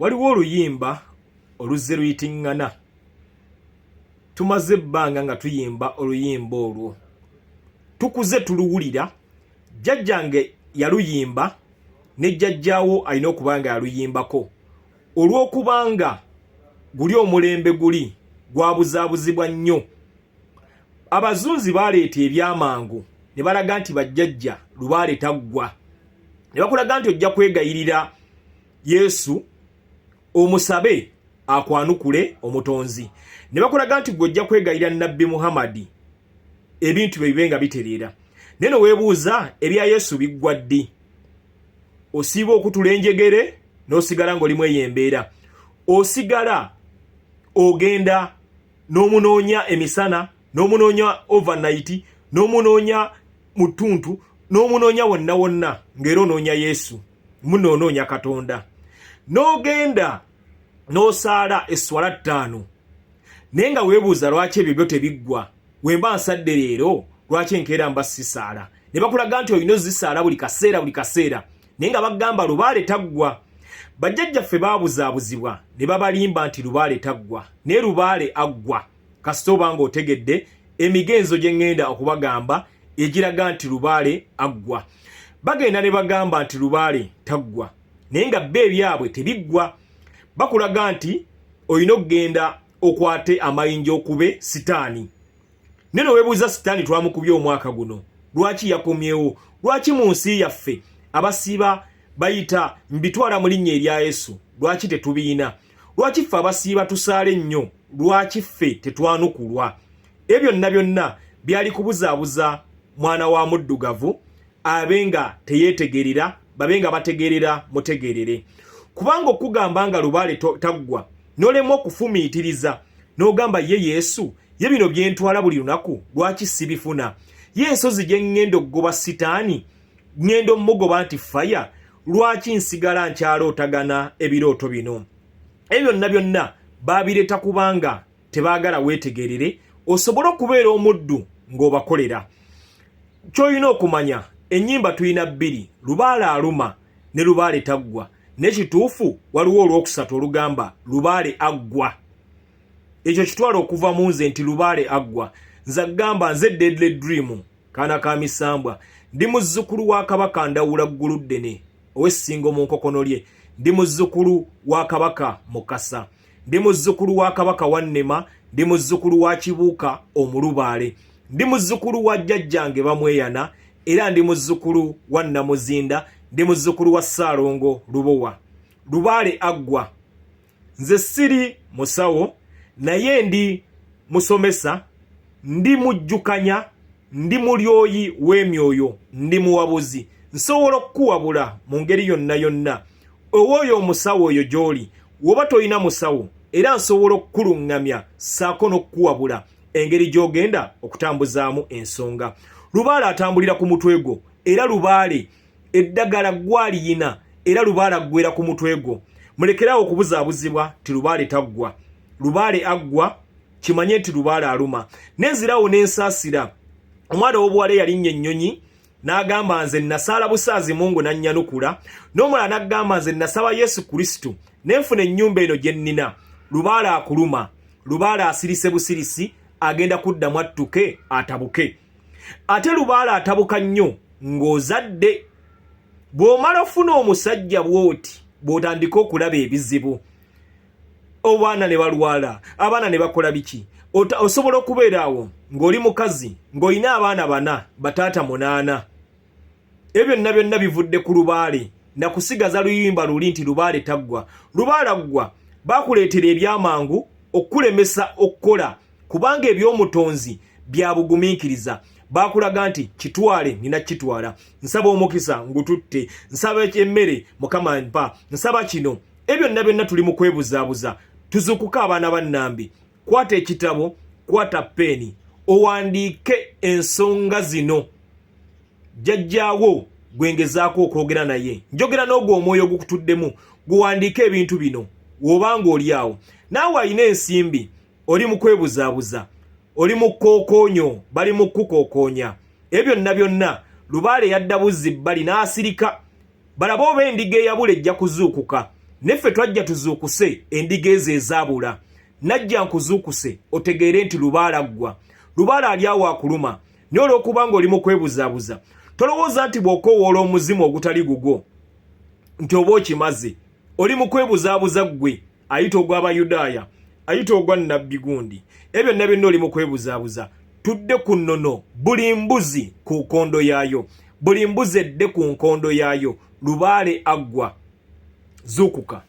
Waliwo oluyimba oluzze luyitiŋŋana. Tumaze ebbanga nga tuyimba oluyimba olwo. Tukuze tuluwulira. Jjajjange yaluyimba ne jjajjaawo alina okuba nga yaluyimbako. Olw'okubanga guli omulembe guli gwabuzaabuzibwa nnyo. Abazunzi baleeta ebyamangu ne balaga nti bajjajja Lubaale taggwa. Ne bakulaga nti ojja kwegayirira Yesu omusabe akwanukule omutonzi. Ne bakulaga nti gojja kwegayirira Nabbi Muhammadi ebintu bibe nga bitereera. Neno weebuuza ebya Yesu biggwa ddi? Osiiba okutula enjegere n'osigala ng'olimu ey'embeera. Osigala ogenda n'omunoonya emisana, n'omunoonya overnight, n'omunoonya mutuntu, n'omunoonya wonna wonna ng'era onoonya Yesu, munoonya Katonda. N'ogenda n'osaala esswala 5 naye nga weebuuza lwaki ebyo tebiggwa. Wemba nsadde leero lwaki enkeera mba sisaala. Ne bakulaga nti olina ozisaala buli kaseera naye nga bagamba Lubaale taggwa. Bajjajjaffe baabuzaabuzibwa ne babalimba nti Lubaale taggwa naye Lubaale aggwa. Kasita obanga otegedde emigenzo gye ŋŋenda okubagamba egiraga nti Lubaale aggwa. Bagenda ne bagamba nti Lubaale taggwa naye nga bbe ebyabwe tebiggwa. Bakulaga nti olina okugenda okwate amayinja okube sitaani. Neno weebuuza sitaani twamukubye omwaka guno lwaki yakomyewo? Lwaki mu nsi yaffe abasiiba bayita mbitwala mu linnya erya Yesu lwaki tetubiina? Lwaki ffe abasiiba tusaale nnyo? Lwaki ffe tetwanukulwa? Ebyo byonna byali kubuzaabuza mwana wa muddugavu abenga teyeetegerera babenga bategerera mutegerere. Kubanga okugamba nga Lubaale taggwa n'olema okufumiitiriza n'ogamba ye Yesu ye bino byentwala buli lunaku lwaki sibifuna? Ye ensozi gye ŋŋenda okugoba sitaani ŋŋenda omugoba nti faya lwaki nsigala nkyalootagana ebirooto bino? Ebyo byonna baabireeta kubanga tebaagala weetegerere osobole okubeera omuddu ng'obakolera. Ky'olina okumanya ennyimba tulina 2, Lubaale aluma ne Lubaale taggwa. N'ekituufu waliwo olwokusatu olugamba Lubaale aggwa. Ekyo kitwala okuva mu nze nti Lubaale aggwa. Nze gamba nze Deadly Dream kaana ka misambwa. Ndi muzzukulu wa Kabaka Ndawula Gguluddene ow'essingo mu nkokono lye. Ndi muzzukulu wa Kabaka Mukasa. Ndi muzzukulu wa Kabaka Wannema. Ndi muzzukulu wa Kibuuka Omulubaale. Ndi muzzukulu wa jjajjange Bamweyana era ndi muzzukulu wa Namuzinda. Ndi muzzukulu wa Ssaalongo Lubowa. Lubaale aggwa. Nze siri musawo naye ndi musomesa, ndi mujjukanya, ndi mulyoyi w'emyoyo, ndi muwabuzi. Nsobola okukuwabula mu ngeri yonna. Owoyo omusawo oyo gy'oli woba toyina musawo era nsobola okukuluŋŋamya ssaako n'okukuwabula engeri gy'ogenda okutambuzaamu ensonga. Lubaale atambulira ku mutwe gwo era Lubaale eddagala gwaliyina era Lubaale aggwera ku mutwe gwo. Mulekerawo okubuzaabuzibwa ti Lubaale taggwa. Lubaale aggwa, kimanye nti Lubaale aluma. Nenzirawo n'ensaasira. Omwana w'obuwala yalinnya ennyonyi n'agamba nze nasaala busaazi Mungu n'annyanukula. N'omulala n'agamba nze nasaba Yesu Kristo n'enfuna ennyumba eno gye nnina. Lubaale akuluma. Lubaale asirise busirisi agenda kuddamu attuke atabuke. Ate Lubaale atabuka nnyo ng'ozadde. Bw'omala ofuna omusajja bw'oti bw'otandika okulaba ebizibu. Obwana ne balwala, abaana ne bakola biki? Osobola okubeera awo ng'oli mukazi ng'olina abaana 4 bataata 8. Ebyo byonna bivudde ku Lubaale na kusigaza luyimba luli nti Lubaale taggwa. Lubaale aggwa baakuleetera ebyamangu okulemesa okukola kubanga eby'omutonzi bya bugumiikiriza. Baakulaga nti kitwale nina kitwala, nsaba omukisa ngututte, nsaba emmere Mukama mpa, nsaba kino. Ebyo byonna tuli mu kwebuzaabuza. Tuzukuka abaana bannambi. Kwata ekitabo, kwata peni, owandiike ensonga zino. Jjajjaawo gwengezaako okwogera naye. Njogera n'ogwo omwoyo gukutuddemu guwandiike ebintu bino w'obanga oli awo. Naawe alina ensimbi oli mu kwebuzaabuza. Oli mu kkookoonya, bali mu kukokoonya. Ebyo byonna Lubaale yadda buzzi bbali n'asirika. Balaba oba endiga eyabula ejja kuzuukuka. neffe twajja tuzuukuse endiga ezo ezaabula. Najja nkuzuukuse otegeere nti Lubaale aggwa. Lubaale ali awo akuluma. Naye olw'okubanga oli mu kwebuzaabuza, tolowooza nti bw'okoowoola omuzimu ogutali gugwo nti oba okimaze. Oli mu kwebuzaabuza ggwe, ayita ogw'Abayudaaya, ayita ogwa nnabbi gundi. Ebyo byonna byonna oli mu kwebuzaabuza. Tudde ku nnono, buli mbuzi ku nkondo yaayo, buli mbuzi edde ku nkondo yaayo. Lubaale aggwa. Zuukuka.